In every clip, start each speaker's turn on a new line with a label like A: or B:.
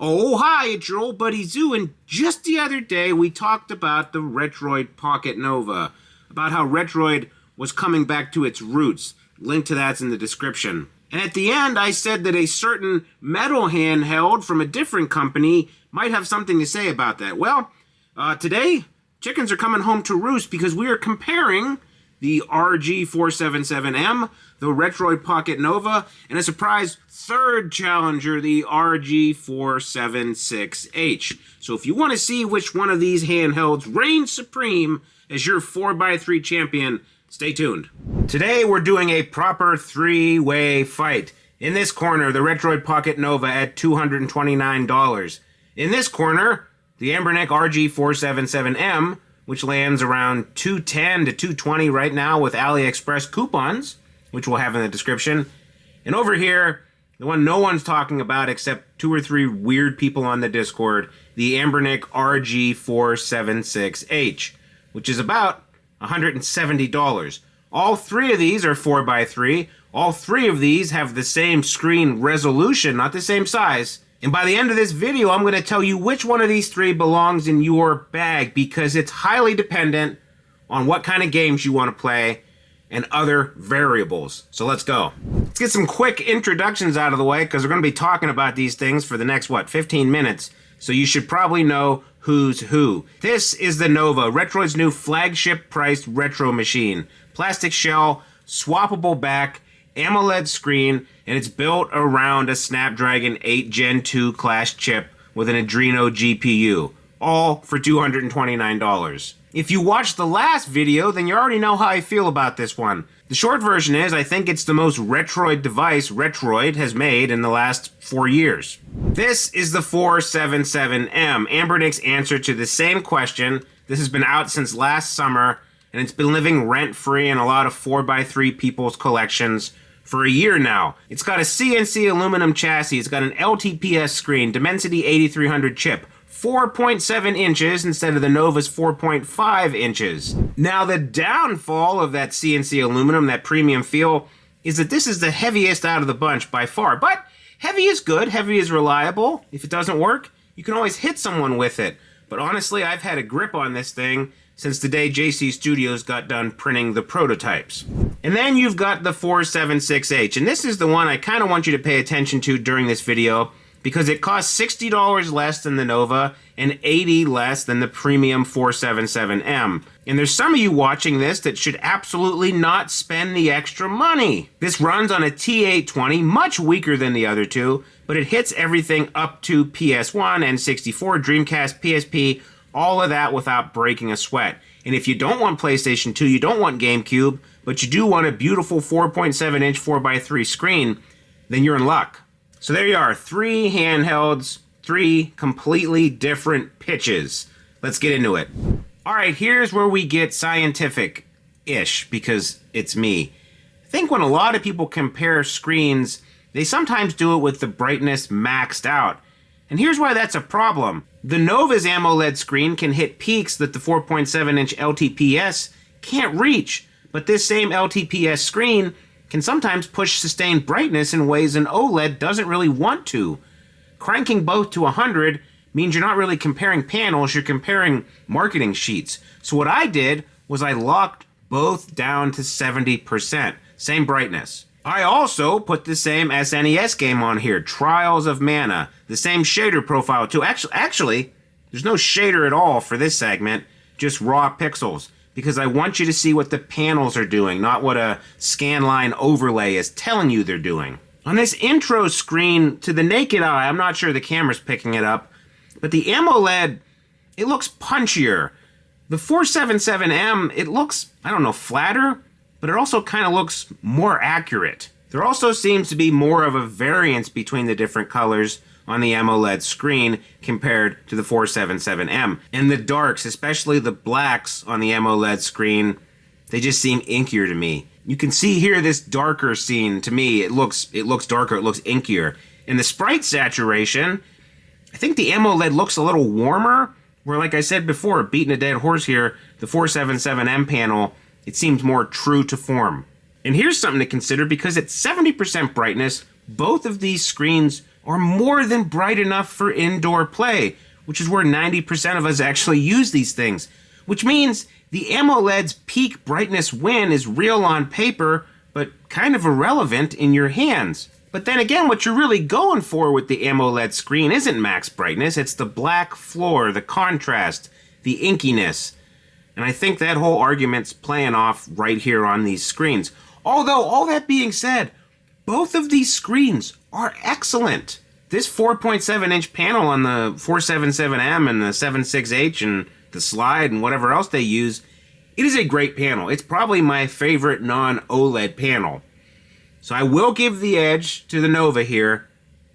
A: Oh, hi, it's your old buddy Zoo, and just the other day we talked about the Retroid Pocket Nova, about how Retroid was coming back to its roots. Link to that's in the description. And at the end, I said that a certain metal handheld from a different company might have something to say about that. Well, today, chickens are coming home to roost because we are comparing the RG477M, the Retroid Pocket Nova, and a surprise third challenger, the RG476H. So if you want to see which one of these handhelds reigns supreme as your 4x3 champion, stay tuned. Today we're doing a proper three-way fight. In this corner, the Retroid Pocket Nova at $229. In this corner, the Anbernic RG477M, which lands around $210 to $220 right now with AliExpress coupons, which we'll have in the description. And over here, the one no one's talking about except 2 or 3 weird people on the Discord, the Anbernic RG476H, which is about $170. All 3 of these are 4x3. All 3 of these have the same screen resolution, not the same size. And by the end of this video, I'm going to tell you which one of these 3 belongs in your bag because it's highly dependent on what kind of games you want to play and other variables. So let's go. Let's get some quick introductions out of the way because we're going to be talking about these things for the next, 15 minutes. So you should probably know who's who. This is the Nova, Retroid's new flagship-priced retro machine. Plastic shell, swappable back, AMOLED screen, and it's built around a Snapdragon 8 Gen 2 class chip with an Adreno GPU, all for $229. If you watched the last video, then you already know how I feel about this one. The short version is, I think it's the most Retroid device Retroid has made in the last 4 years. This is the 477M, Anbernic's answer to the same question. This has been out since last summer, and it's been living rent-free in a lot of 4x3 people's collections for a year now. It's got a CNC aluminum chassis, it's got an LTPS screen, Dimensity 8300 chip, 4.7 inches instead of the Nova's 4.5 inches. Now the downfall of that CNC aluminum, that premium feel, is that this is the heaviest out of the bunch by far. But heavy is good, heavy is reliable. If it doesn't work, you can always hit someone with it. But honestly, I've had a grip on this thing since the day JC Studios got done printing the prototypes. And then you've got the 476H, and this is the one I kind of want you to pay attention to during this video because it costs $60 less than the Nova and $80 less than the premium 477M. And there's some of you watching this that should absolutely not spend the extra money. This runs on a T820, much weaker than the other two, but it hits everything up to PS1 and 64, Dreamcast, PSP, all of that without breaking a sweat. And if you don't want PlayStation 2, you don't want GameCube, but you do want a beautiful 4.7-inch 4x3 screen, then you're in luck. So there you are, 3 handhelds, 3 completely different pitches. Let's get into it. All right, here's where we get scientific-ish, because it's me. I think when a lot of people compare screens, they sometimes do it with the brightness maxed out. And here's why that's a problem. The Nova's AMOLED screen can hit peaks that the 4.7-inch LTPS can't reach, but this same LTPS screen can sometimes push sustained brightness in ways an OLED doesn't really want to. Cranking both to 100 means you're not really comparing panels, you're comparing marketing sheets. So what I did was I locked both down to 70%, same brightness. I also put the same SNES game on here, Trials of Mana, the same shader profile too. Actually, there's no shader at all for this segment, just raw pixels, because I want you to see what the panels are doing, not what a scanline overlay is telling you they're doing. On this intro screen, to the naked eye, I'm not sure the camera's picking it up, but the AMOLED, it looks punchier. The 477M, it looks, I don't know, flatter, but it also kind of looks more accurate. There also seems to be more of a variance between the different colors on the AMOLED screen compared to the 477M. And the darks, especially the blacks on the AMOLED screen, they just seem inkier to me. You can see here this darker scene, to me, it looks darker, it looks inkier. And the sprite saturation, I think the AMOLED looks a little warmer, where like I said before, beating a dead horse here, the 477M panel, it seems more true to form. And here's something to consider, because at 70% brightness, both of these screens are more than bright enough for indoor play, which is where 90% of us actually use these things. Which means the AMOLED's peak brightness win is real on paper, but kind of irrelevant in your hands. But then again, what you're really going for with the AMOLED screen isn't max brightness, it's the black floor, the contrast, the inkiness. And I think that whole argument's playing off right here on these screens. Although, all that being said, both of these screens are excellent. This 4.7-inch panel on the 477M and the 76H and the slide and whatever else they use, it is a great panel. It's probably my favorite non-OLED panel. So I will give the edge to the Nova here,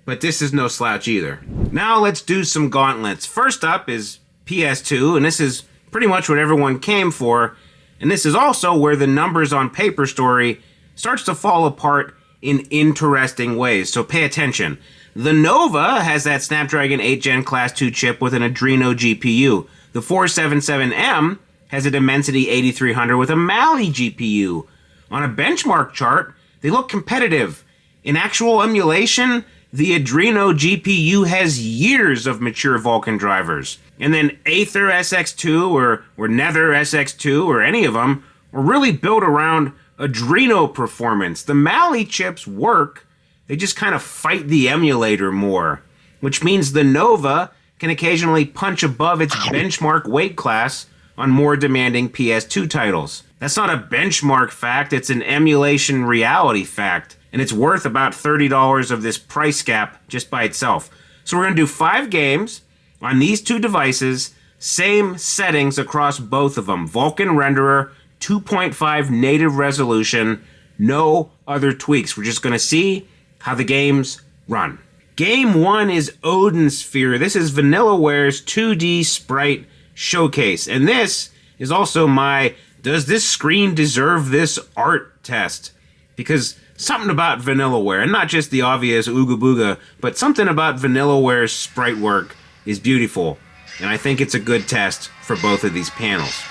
A: but this is no slouch either. Now let's do some gauntlets. First up is PS2, and this is pretty much what everyone came for, and this is also where the numbers on Paper Story starts to fall apart in interesting ways, so pay attention. The Nova has that Snapdragon 8 Gen Class 2 chip with an Adreno GPU. The 477M has a Dimensity 8300 with a Mali GPU. On a benchmark chart, they look competitive. In actual emulation, the Adreno GPU has years of mature Vulkan drivers. And then Aether SX2 or Nether SX2 or any of them were really built around Adreno performance. The Mali chips work, they just kind of fight the emulator more, which means the Nova can occasionally punch above its benchmark weight class on more demanding PS2 titles. That's not a benchmark fact, it's an emulation reality fact, and it's worth about $30 of this price gap just by itself. So we're going to do 5 games on these two devices, same settings across both of them. Vulkan renderer, 2.5 native resolution, no other tweaks. We're just going to see how the games run. Game 1 is Odin Sphere. This is VanillaWare's 2D sprite showcase. And this is also my does this screen deserve this art test? Because something about VanillaWare, and not just the obvious ooga booga, but something about VanillaWare's sprite work is beautiful. And I think it's a good test for both of these panels.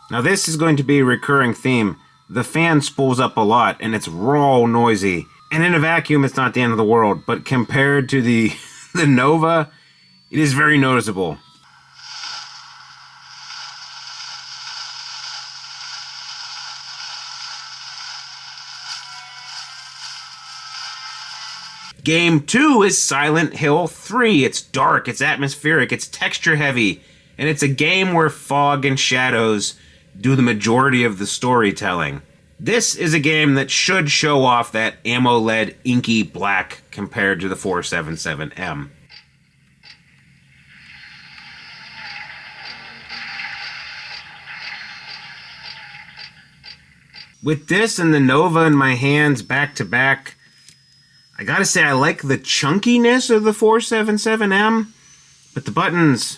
A: Now this is going to be a recurring theme. The fan spools up a lot and it's raw noisy. And in a vacuum it's not the end of the world, but compared to the Nova, it is very noticeable. Game 2 is Silent Hill 3. It's dark, it's atmospheric, it's texture heavy, and it's a game where fog and shadows do the majority of the storytelling. This is a game that should show off that AMOLED inky black compared to the 477M. With this and the Nova in my hands back to back, I gotta say I like the chunkiness of the 477M, but the buttons,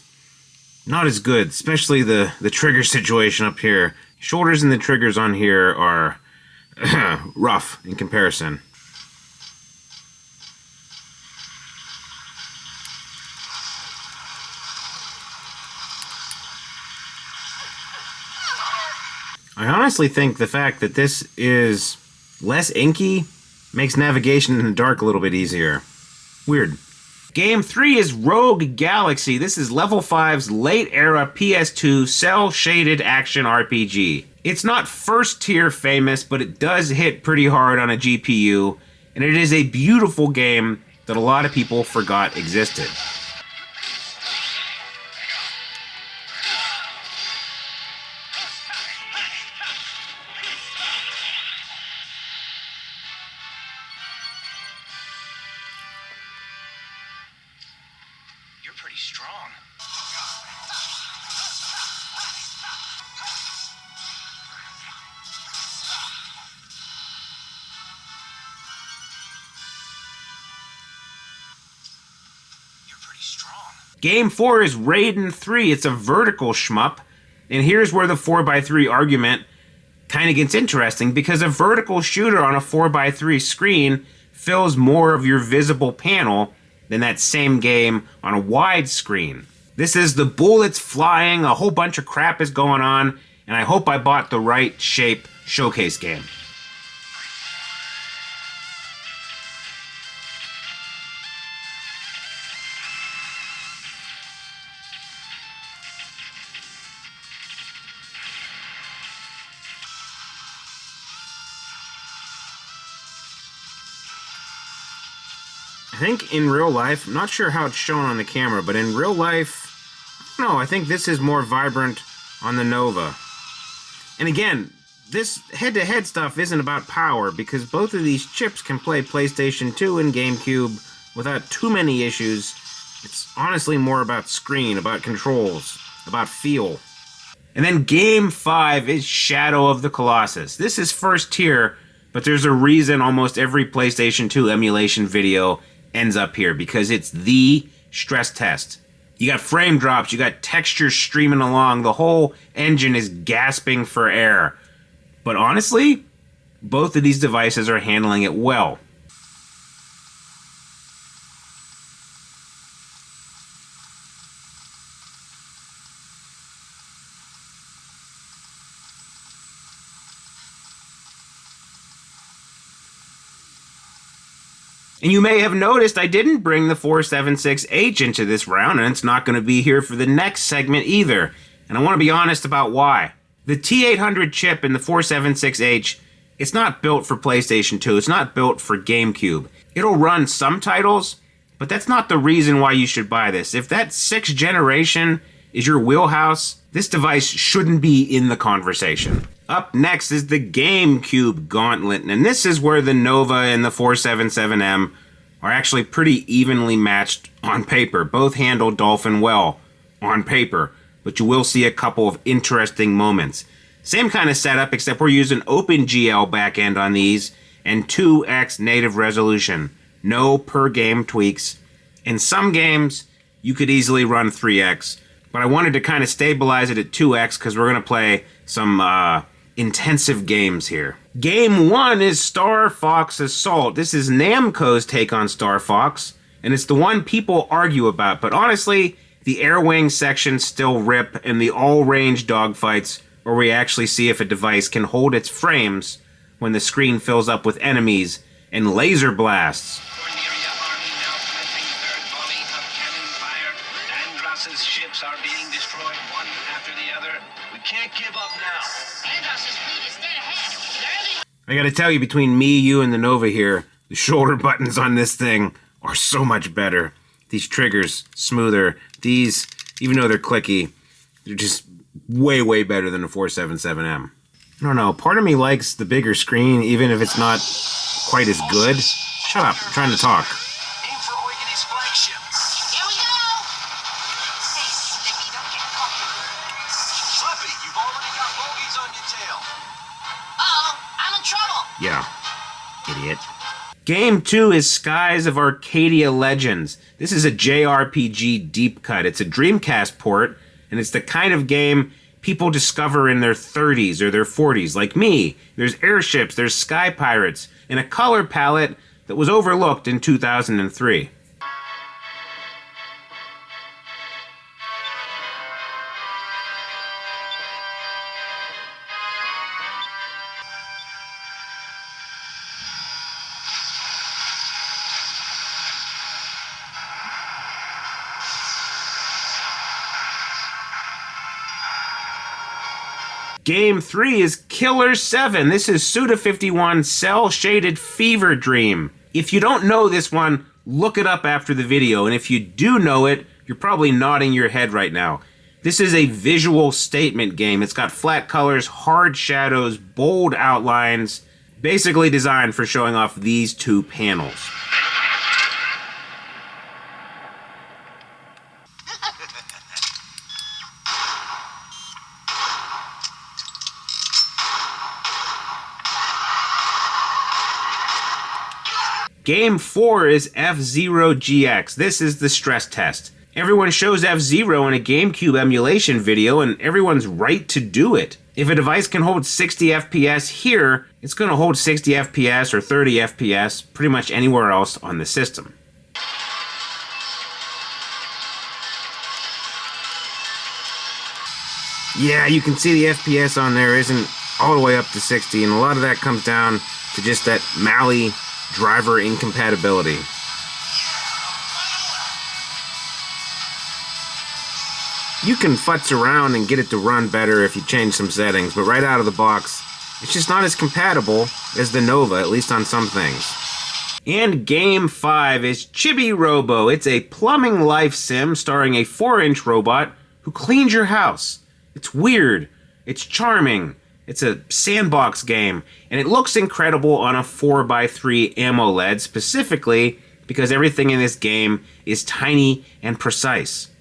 A: not as good, especially the trigger situation up here. Shoulders and the triggers on here are rough in comparison. I honestly think the fact that this is less inky makes navigation in the dark a little bit easier. Weird. Game 3 is Rogue Galaxy. This is Level 5's late-era PS2 cel-shaded action RPG. It's not first-tier famous, but it does hit pretty hard on a GPU, and it is a beautiful game that a lot of people forgot existed.
B: Pretty strong. You're pretty strong.
A: Game 4 is Raiden 3. It's a vertical shmup, and here's where the 4x3 argument kind of gets interesting, because a vertical shooter on a 4x3 screen fills more of your visible panel than that same game on a wide screen. This is the bullets flying, a whole bunch of crap is going on, and I hope I bought the right shape showcase game. I think in real life, I'm not sure how it's shown on the camera, but in real life, no, I think this is more vibrant on the Nova. And again, this head-to-head stuff isn't about power, because both of these chips can play PlayStation 2 and GameCube without too many issues. It's honestly more about screen, about controls, about feel. And then Game 5 is Shadow of the Colossus. This is first tier, but there's a reason almost every PlayStation 2 emulation video ends up here, because it's the stress test. You got frame drops, you got textures streaming along, the whole engine is gasping for air. But honestly, both of these devices are handling it well. And you may have noticed I didn't bring the 476H into this round, and it's not going to be here for the next segment either. And I want to be honest about why. The T800 chip in the 476H, it's not built for PlayStation 2, it's not built for GameCube. It'll run some titles, but that's not the reason why you should buy this. If that 6th generation is your wheelhouse, this device shouldn't be in the conversation. Up next is the GameCube Gauntlet, and this is where the Nova and the 477M are actually pretty evenly matched on paper. Both handle Dolphin well on paper, but you will see a couple of interesting moments. Same kind of setup, except we're using OpenGL backend on these and 2x native resolution. No per game tweaks. In some games, you could easily run 3x, but I wanted to kind of stabilize it at 2x because we're going to play some intensive games here. Game 1 is Star Fox Assault. This is Namco's take on Star Fox, and it's the one people argue about, but honestly, the air wing sections still rip, and the all-range dogfights, where we actually see if a device can hold its frames when the screen fills up with enemies and laser blasts.
B: Ships are being destroyed one after the other. We can't give up now. Andros's fleet is dead ahead.
A: I gotta tell you, between me, you, and the Nova here, the shoulder buttons on this thing are so much better. These triggers, smoother. These, even though they're clicky, they're just way, way better than the 477M. I don't know, part of me likes the bigger screen, even if it's not quite as good. Shut up, I'm trying to talk.
B: Aim for Oigany's flagship.
C: Here we go! Hey, Slippy, don't get cocky.
B: Slippy, you've already got bogeys on your tail.
C: Uh-oh, I'm in trouble!
A: Yeah, idiot. Game 2 is Skies of Arcadia Legends. This is a JRPG deep cut. It's a Dreamcast port, and it's the kind of game people discover in their 30s or their 40s, like me. There's airships, there's sky pirates, and a color palette that was overlooked in 2003. Game 3 is Killer 7. This is Suda51 cel-shaded Fever Dream. If you don't know this one, look it up after the video, and if you do know it, you're probably nodding your head right now. This is a visual statement game. It's got flat colors, hard shadows, bold outlines, basically designed for showing off these two panels. Game 4 is F-Zero GX. This is the stress test. Everyone shows F-Zero in a GameCube emulation video, and everyone's right to do it. If a device can hold 60 FPS here, it's going to hold 60 FPS or 30 FPS pretty much anywhere else on the system. Yeah, you can see the FPS on there isn't all the way up to 60, and a lot of that comes down to just that Mali driver incompatibility. You can futz around and get it to run better if you change some settings, but right out of the box, it's just not as compatible as the Nova, at least on some things. And Game 5 is Chibi Robo. It's a plumbing life sim starring a 4-inch robot who cleans your house. It's weird. It's charming. It's a sandbox game, and it looks incredible on a 4x3 AMOLED, specifically because everything in this game is tiny and precise.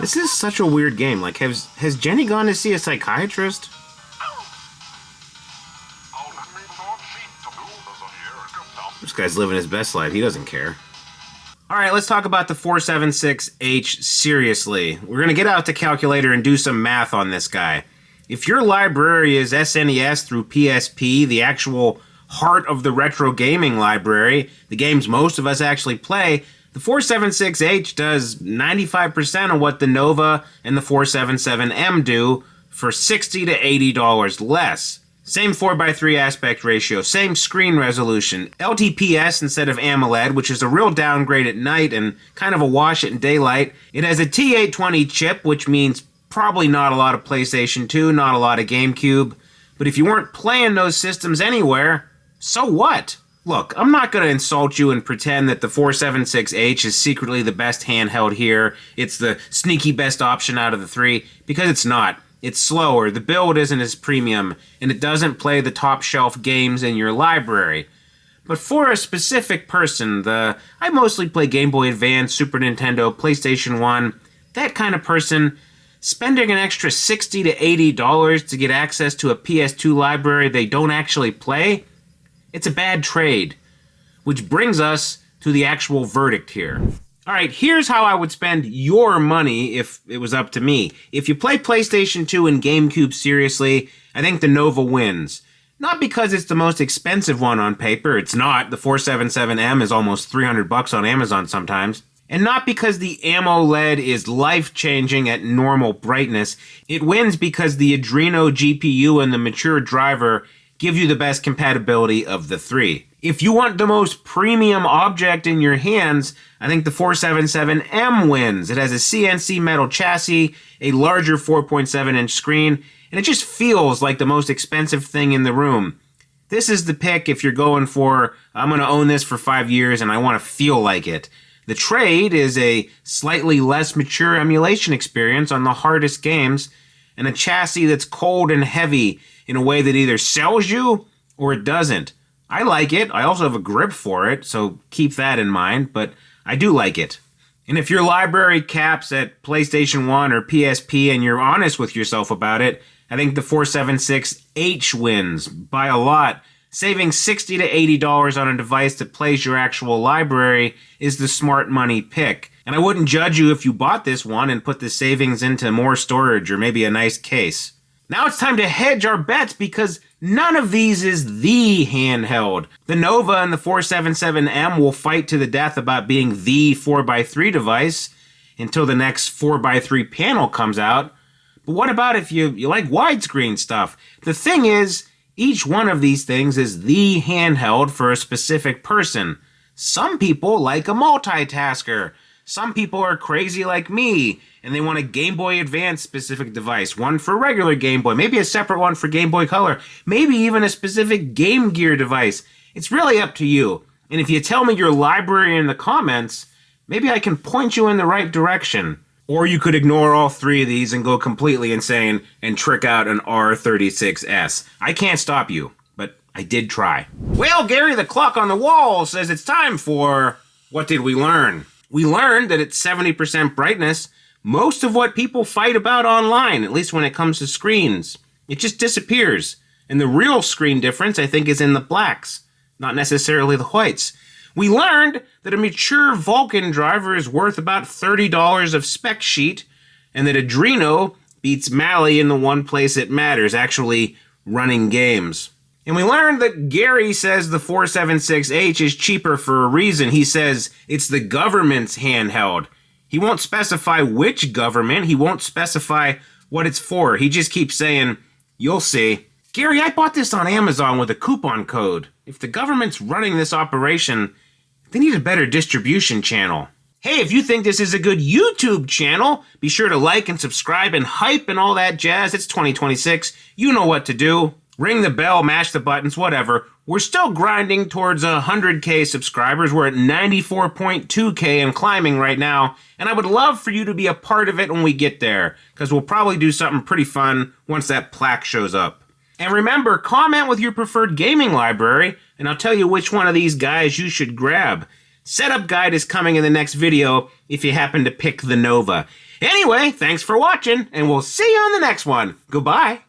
A: This is such a weird game. Like, has Jenny gone to see a psychiatrist? This guy's living his best life. He doesn't care. Alright, let's talk about the 476H seriously. We're going to get out the calculator and do some math on this guy. If your library is SNES through PSP, the actual heart of the retro gaming library, the games most of us actually play, the 476H does 95% of what the Nova and the 477M do for $60 to $80 less. Same 4x3 aspect ratio, same screen resolution, LTPS instead of AMOLED, which is a real downgrade at night and kind of a wash in daylight. It has a T820 chip, which means probably not a lot of PlayStation 2, not a lot of GameCube. But if you weren't playing those systems anywhere, so what? Look, I'm not going to insult you and pretend that the 476H is secretly the best handheld here. It's the sneaky best option out of the three, because it's not. It's slower, the build isn't as premium, and it doesn't play the top shelf games in your library. But for a specific person, I mostly play Game Boy Advance, Super Nintendo, PlayStation 1, that kind of person, spending an extra $60 to $80 to get access to a PS2 library they don't actually play, it's a bad trade. Which brings us to the actual verdict here. Alright, here's how I would spend your money if it was up to me. If you play PlayStation 2 and GameCube seriously, I think the Nova wins. Not because it's the most expensive one on paper, it's not. The 477M is almost $300 on Amazon sometimes. And not because the AMOLED is life-changing at normal brightness. It wins because the Adreno GPU and the mature driver give you the best compatibility of the three. If you want the most premium object in your hands, I think the 477M wins. It has a CNC metal chassis, a larger 4.7-inch screen, and it just feels like the most expensive thing in the room. This is the pick if you're going for, I'm going to own this for 5 years and I want to feel like it. The trade is a slightly less mature emulation experience on the hardest games, and a chassis that's cold and heavy in a way that either sells you or it doesn't. I like it. I also have a grip for it, so keep that in mind, but I do like it. And if your library caps at PlayStation 1 or PSP and you're honest with yourself about it, I think the 476H wins by a lot. Saving $60 to $80 on a device that plays your actual library is the smart money pick. And I wouldn't judge you if you bought this one and put the savings into more storage or maybe a nice case. Now it's time to hedge our bets because none of these is the handheld. The Nova and the 477M will fight to the death about being the 4x3 device until the next 4x3 panel comes out. But what about if you like widescreen stuff? The thing is, each one of these things is the handheld for a specific person. Some people like a multitasker. Some people are crazy like me, and they want a Game Boy Advance specific device, one for regular Game Boy, maybe a separate one for Game Boy Color, maybe even a specific Game Gear device. It's really up to you. And if you tell me your library in the comments, maybe I can point you in the right direction. Or you could ignore all three of these and go completely insane and trick out an R36S. I can't stop you, but I did try. Well, Gary, the clock on the wall says it's time for... What did we learn? We learned that at 70% brightness, most of what people fight about online, at least when it comes to screens, it just disappears. And the real screen difference, I think, is in the blacks, not necessarily the whites. We learned that a mature Vulkan driver is worth about $30 of spec sheet, and that Adreno beats Mali in the one place it matters, actually running games. And we learned that Gary says the 476H is cheaper for a reason. He says it's the government's handheld. He won't specify which government. He won't specify what it's for. He just keeps saying, you'll see. Gary, I bought this on Amazon with a coupon code. If the government's running this operation, they need a better distribution channel. Hey, if you think this is a good YouTube channel, be sure to like and subscribe and hype and all that jazz. It's 2026. You know what to do. Ring the bell, mash the buttons, whatever. We're still grinding towards 100K subscribers. We're at 94.2K and climbing right now. And I would love for you to be a part of it when we get there, because we'll probably do something pretty fun once that plaque shows up. And remember, comment with your preferred gaming library, and I'll tell you which one of these guys you should grab. Setup guide is coming in the next video if you happen to pick the Nova. Anyway, thanks for watching, and we'll see you on the next one. Goodbye.